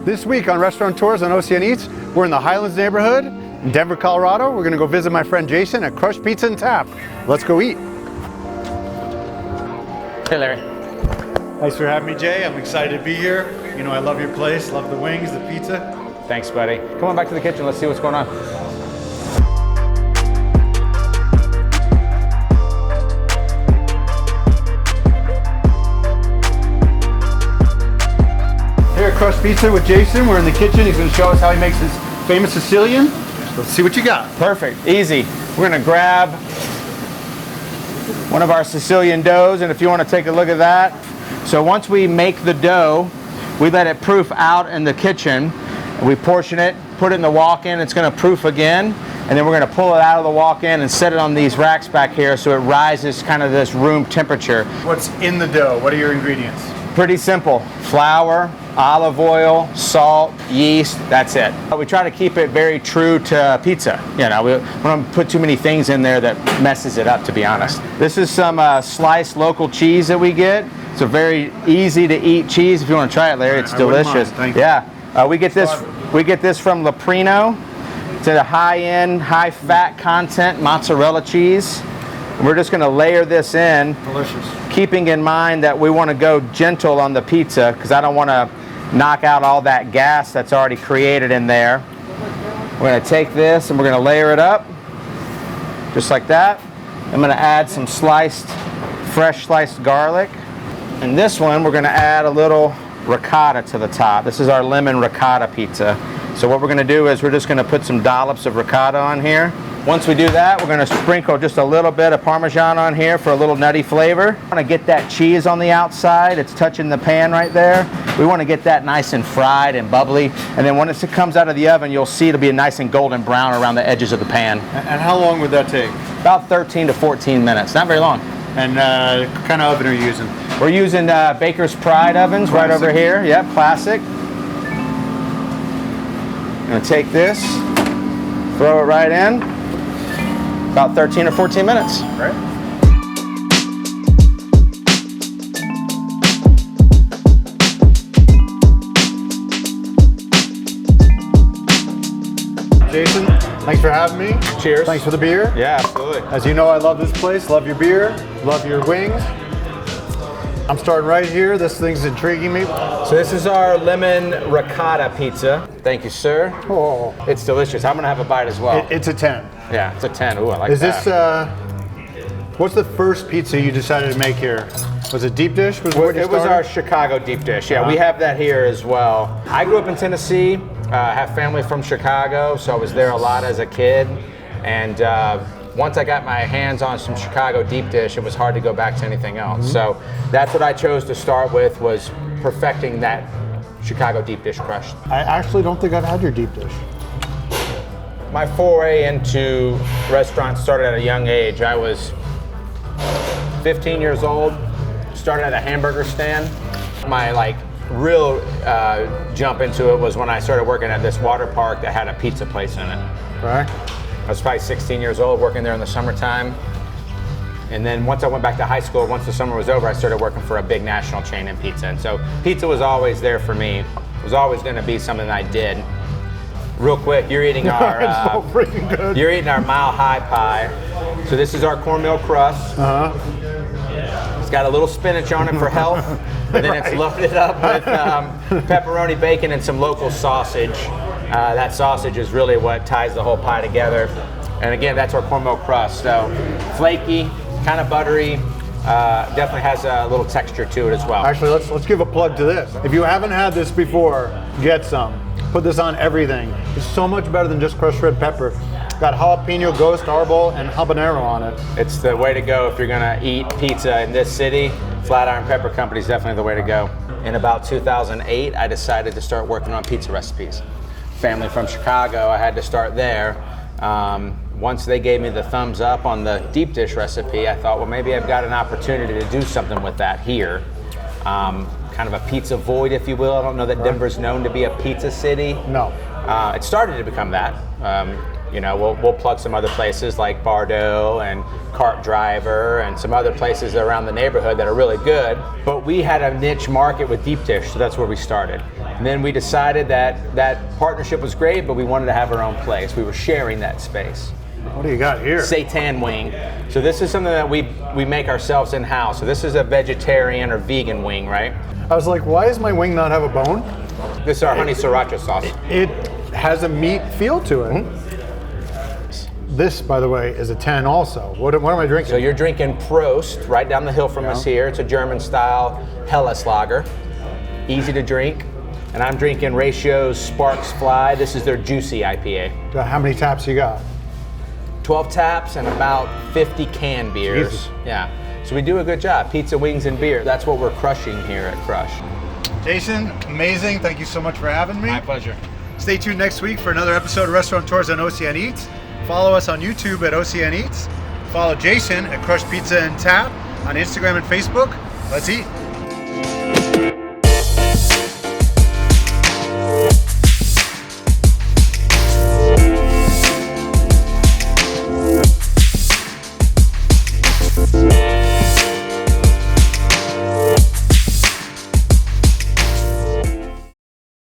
This week on Restaurant Tours on OCN Eats, we're in the Highlands neighborhood in Denver, Colorado. We're gonna go visit my friend Jason at Crushed Pizza and Tap. Let's go eat. Hey, Larry. Thanks for having me, Jay. I'm excited to be here. You know, I love your place, love the wings, the pizza. Thanks, buddy. Come on back to the kitchen. Let's see what's going on. Here at Crushed Pizza with Jason. We're in the kitchen. He's going to show us how he makes his famous Sicilian. Let's see what you got. Perfect. Easy. We're going to grab one of our Sicilian doughs, and if you want to take a look at that. So once we make the dough, we let it proof out in the kitchen. We portion it, put it in the walk-in. It's going to proof again, and then we're going to pull it out of the walk-in and set it on these racks back here so it rises kind of this room temperature. What's in the dough? What are your ingredients? Pretty simple. Flour, olive oil, salt, yeast, that's it. We try to keep it very true to pizza. You know, we don't put too many things in there that messes it up, to be honest. This is some sliced local cheese that we get. It's a very easy to eat cheese. If you want to try it, Larry, it's delicious. Yeah, we get this from Leprino. It's a high-end, high-fat content mozzarella cheese. And we're just going to layer this in. Delicious. Keeping in mind that we want to go gentle on the pizza because I don't want to knock out all that gas that's already created in there. We're going to take this and we're going to layer it up just like that. I'm going to add some fresh sliced garlic. And this one we're going to add a little ricotta to the top. This is our lemon ricotta pizza. So what we're going to do is we're just going to put some dollops of ricotta on here. Once we do that, we're going to sprinkle just a little bit of Parmesan on here for a little nutty flavor. We want to get that cheese on the outside. It's touching the pan right there. We want to get that nice and fried and bubbly. And then when it comes out of the oven, you'll see it'll be nice and golden brown around the edges of the pan. And how long would that take? About 13 to 14 minutes. Not very long. And what kind of oven are you using? We're using Baker's Pride ovens right over here. Yep, classic. I'm going to take this, throw it right in. About 13 or 14 minutes. Right. Jason, thanks for having me. Cheers. Thanks for the beer. Yeah, absolutely. As you know, I love this place, love your beer, love your wings. I'm starting right here. This thing's intriguing me. So this is our lemon ricotta pizza. Thank you, sir. Oh, It's delicious. I'm gonna have a bite as well. it's a 10. Yeah, it's a 10. Ooh, I like Is that. this, what's the first pizza you decided to make here? Was it deep dish? It was our Chicago deep dish. Yeah, we have that here as well. I grew up in Tennessee, have family from Chicago, so I was there a lot as a kid. And once I got my hands on some Chicago deep dish, it was hard to go back to anything else. So that's what I chose to start with, was perfecting that Chicago deep dish crust. I actually don't think I've had your deep dish. My foray into restaurants started at a young age. I was 15 years old, started at a hamburger stand. My real jump into it was when I started working at this water park that had a pizza place in it. Right. I was probably 16 years old, working there in the summertime. And then once I went back to high school, once the summer was over, I started working for a big national chain in pizza. And so pizza was always there for me. It was always going to be something that I did. Real quick, you're eating our It's so freaking good. You're eating our Mile High pie. So this is our cornmeal crust. It's got a little spinach on it for health, and then it's loaded up with pepperoni, bacon, and some local sausage. That sausage is really what ties the whole pie together. And again, that's our cornmeal crust. So flaky, kind of buttery, definitely has a little texture to it as well. Actually, let's give a plug to this. If you haven't had this before, get some. Put this on everything. It's so much better than just crushed red pepper. Got jalapeno, ghost, arbol, and habanero on it. It's the way to go if you're gonna eat pizza in this city. Flatiron Pepper Company is definitely the way to go. In about 2008, I decided to start working on pizza recipes. Family from Chicago, I had to start there. Once they gave me the thumbs up on the deep dish recipe, I thought, well, maybe I've got an opportunity to do something with that here. Kind of a pizza void, if you will. I don't know that Denver's known to be a pizza city. No. It started to become that. You know, we'll plug some other places like Bardo and Cart Driver and some other places around the neighborhood that are really good. But we had a niche market with deep dish, so that's where we started. And then we decided that that partnership was great, but we wanted to have our own place. We were sharing that space. What do you got here? Seitan wing. So this is something that we make ourselves in-house. So this is a vegetarian or vegan wing, right? I was like, why does my wing not have a bone? This is our honey sriracha sauce. It has a meat feel to it. This, by the way, is a 10 also. What am I drinking? So you're drinking Prost, right down the hill from us here. It's a German-style Helles lager. Easy to drink. And I'm drinking Ratio's Sparks Fly. This is their juicy IPA. How many taps you got? 12 taps and about 50 canned beers. Jesus. Yeah. So we do a good job. Pizza, wings, and beer. That's what we're crushing here at Crush. Jason, amazing. Thank you so much for having me. My pleasure. Stay tuned next week for another episode of Restaurateurs on OCN Eats. Follow us on YouTube at OCN Eats. Follow Jason at Crush Pizza and Tap on Instagram and Facebook. Let's eat.